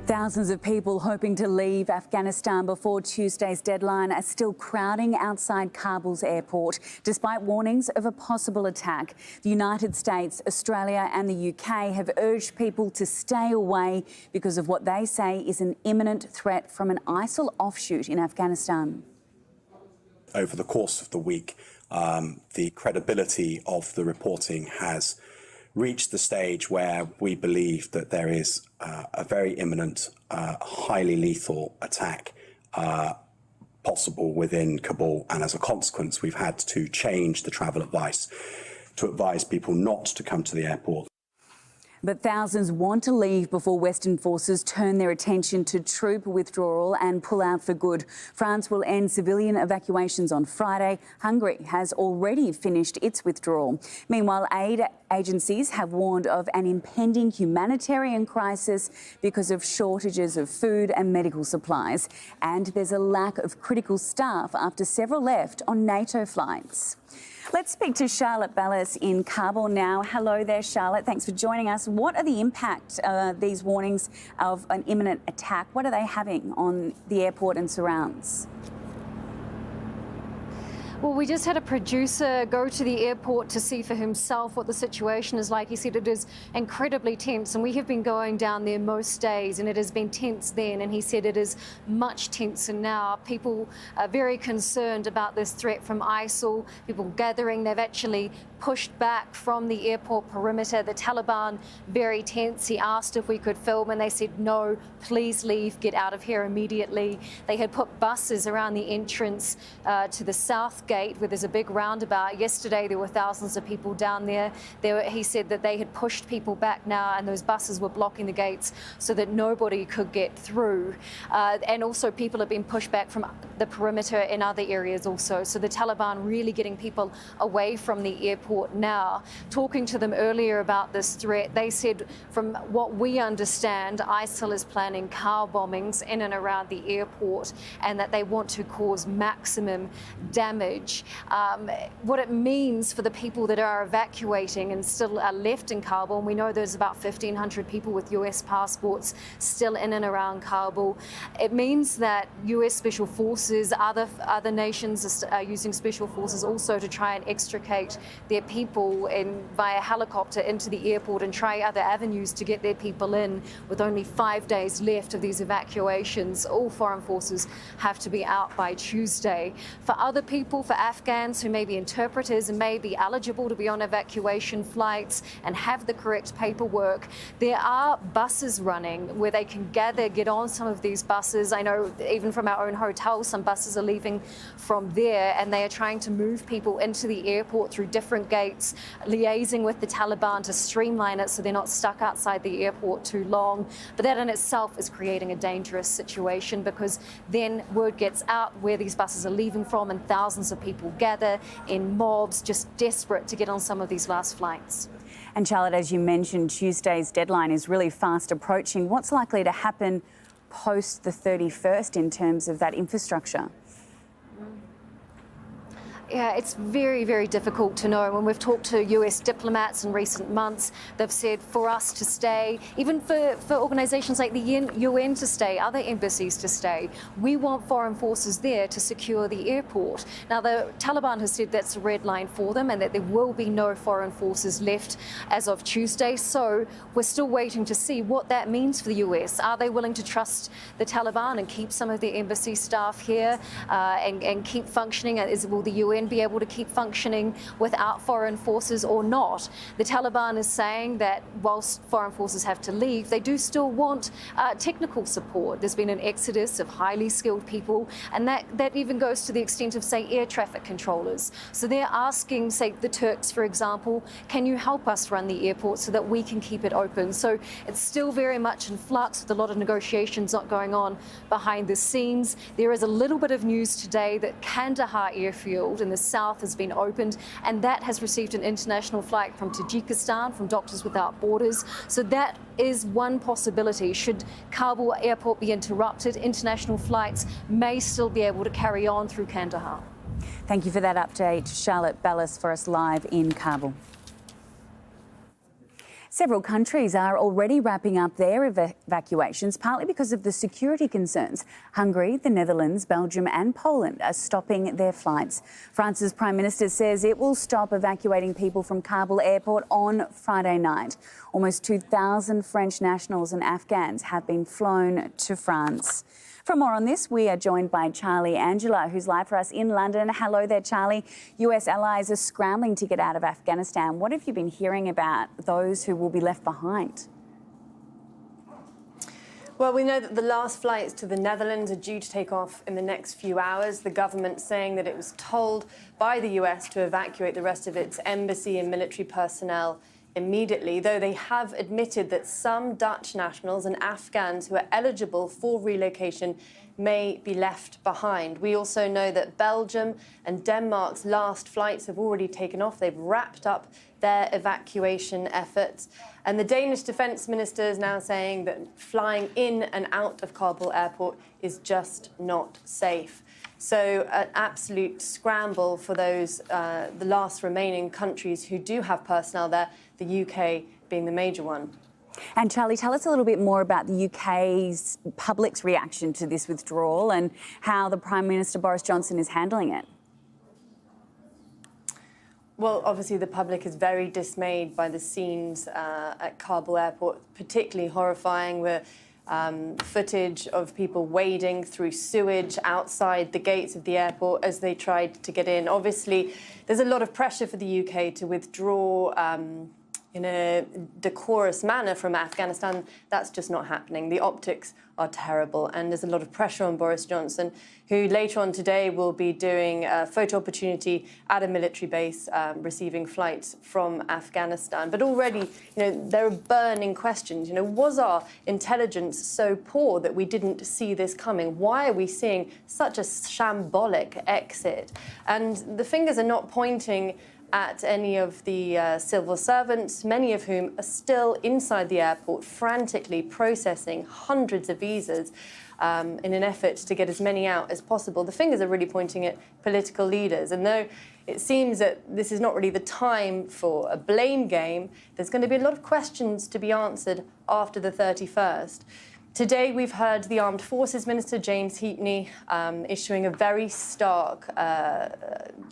Thousands of people hoping to leave Afghanistan before Tuesday's deadline are still crowding outside Kabul's airport, despite warnings of a possible attack. The United States, Australia and the UK have urged people to stay away because of what they say is an imminent threat from an ISIL offshoot in Afghanistan. Over the course of the week, the credibility of the reporting has reached the stage where we believe that there is a very imminent, highly lethal attack possible within Kabul, and as a consequence we've had to change the travel advice to advise people not to come to the airport. But thousands want to leave before Western forces turn their attention to troop withdrawal and pull out for good. France will end civilian evacuations on Friday. Hungary has already finished its withdrawal. Meanwhile, aid agencies have warned of an impending humanitarian crisis because of shortages of food and medical supplies. And there's a lack of critical staff after several left on NATO flights. Let's speak to Charlotte Ballas in Kabul now. Hello there, Charlotte. Thanks for joining us. What are the impact, these warnings of an imminent attack? What are they having on the airport and surrounds? Well, we just had a producer go to the airport to see for himself what the situation is like. He said it is incredibly tense, and we have been going down there most days, and it has been tense then, and he said it is much tenser now. People are very concerned about this threat from ISIL, people gathering. They've actually pushed back from the airport perimeter. The Taliban, very tense. He asked if we could film, and they said, no, please leave, get out of here immediately. They had put buses around the entrance to the south gate, where there's a big roundabout. Yesterday there were thousands of people down there. He said that they had pushed people back now, and those buses were blocking the gates so that nobody could get through. And also people have been pushed back from the perimeter in other areas also. So the Taliban really getting people away from the airport now. Talking to them earlier about this threat, they said, from what we understand, ISIL is planning car bombings in and around the airport, and that they want to cause maximum damage. What it means for the people that are evacuating and still are left in Kabul, and we know there's about 1,500 people with US passports still in and around Kabul, it means that US Special Forces, other nations are using Special Forces also to try and extricate their people via helicopter into the airport and try other avenues to get their people in. With only 5 days left of these evacuations, all foreign forces have to be out by Tuesday. For other people, for Afghans who may be interpreters and may be eligible to be on evacuation flights and have the correct paperwork, there are buses running where they can get on some of these buses. I know even from our own hotel, some buses are leaving from there, and they are trying to move people into the airport through different gates, liaising with the Taliban to streamline it so they're not stuck outside the airport too long. But that in itself is creating a dangerous situation, because then word gets out where these buses are leaving from, and thousands of people gather in mobs, just desperate to get on some of these last flights. And Charlotte, as you mentioned, Tuesday's deadline is really fast approaching. What's likely to happen post the 31st in terms of that infrastructure? Yeah, it's very, very difficult to know. When we've talked to US diplomats in recent months, they've said for us to stay, even for organisations like the UN to stay, other embassies to stay, we want foreign forces there to secure the airport. Now, the Taliban has said that's a red line for them, and that there will be no foreign forces left as of Tuesday. So we're still waiting to see what that means for the US. Are they willing to trust the Taliban and keep some of their embassy staff here and keep functioning? Will the UN be able to keep functioning without foreign forces or not? The Taliban is saying that whilst foreign forces have to leave, they do still want technical support. There's been an exodus of highly skilled people, and that even goes to the extent of, say, air traffic controllers. So they're asking, say, the Turks, for example, can you help us run the airport so that we can keep it open? So it's still very much in flux, with a lot of negotiations not going on behind the scenes. There is a little bit of news today that Kandahar airfield in the south has been opened, and that has received an international flight from Tajikistan, from Doctors Without Borders. So that is one possibility. Should Kabul airport be interrupted, international flights may still be able to carry on through Kandahar. Thank you for that update, Charlotte Ballas, for us live in Kabul. Several countries are already wrapping up their evacuations, partly because of the security concerns. Hungary, the Netherlands, Belgium and Poland are stopping their flights. France's Prime Minister says it will stop evacuating people from Kabul airport on Friday night. Almost 2,000 French nationals and Afghans have been flown to France. For more on this, we are joined by Charlie Angela, who's live for us in London. Hello there, Charlie. US allies are scrambling to get out of Afghanistan. What have you been hearing about those who will be left behind? Well, we know that the last flights to the Netherlands are due to take off in the next few hours. The government saying that it was told by the US to evacuate the rest of its embassy and military personnel immediately, though they have admitted that some Dutch nationals and Afghans who are eligible for relocation may be left behind. We also know that Belgium and Denmark's last flights have already taken off. They've wrapped up their evacuation efforts. And the Danish defence minister is now saying that flying in and out of Kabul airport is just not safe. So an absolute scramble for those, the last remaining countries who do have personnel there, the UK being the major one. And Charlie, tell us a little bit more about the UK's public's reaction to this withdrawal and how the Prime Minister Boris Johnson is handling it. Well, obviously the public is very dismayed by the scenes at Kabul airport, particularly horrifying. Footage of people wading through sewage outside the gates of the airport as they tried to get in. Obviously, there's a lot of pressure for the UK to withdraw in a decorous manner from Afghanistan. That's just not happening. The optics are terrible, and there's a lot of pressure on Boris Johnson, who later on today will be doing a photo opportunity at a military base, receiving flights from Afghanistan. But already, there are burning questions. Was our intelligence so poor that we didn't see this coming? Why are we seeing such a shambolic exit? And the fingers are not pointing at any of the civil servants, many of whom are still inside the airport, frantically processing hundreds of visas in an effort to get as many out as possible. The fingers are really pointing at political leaders. And though it seems that this is not really the time for a blame game, there's going to be a lot of questions to be answered after the 31st. Today, we've heard the Armed Forces Minister, James Heatoney, issuing a very stark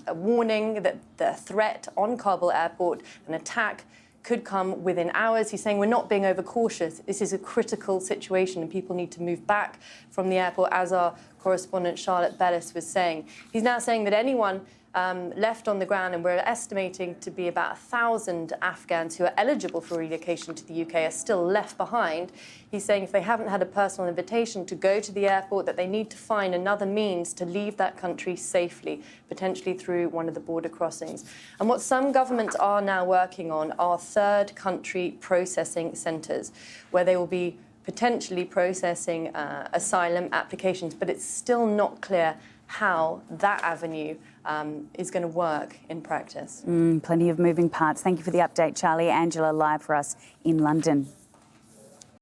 warning that the threat on Kabul airport, an attack, could come within hours. He's saying we're not being overcautious. This is a critical situation and people need to move back from the airport, as our correspondent Charlotte Bellis was saying. He's now saying that anyone left on the ground, and we're estimating to be about 1,000 Afghans who are eligible for relocation to the UK are still left behind. He's saying if they haven't had a personal invitation to go to the airport, that they need to find another means to leave that country safely, potentially through one of the border crossings. And what some governments are now working on are third country processing centres, where they will be potentially processing asylum applications, but it's still not clear how that avenue is going to work in practice. Plenty of moving parts. Thank you for the update, Charlie. Angela, live for us in London.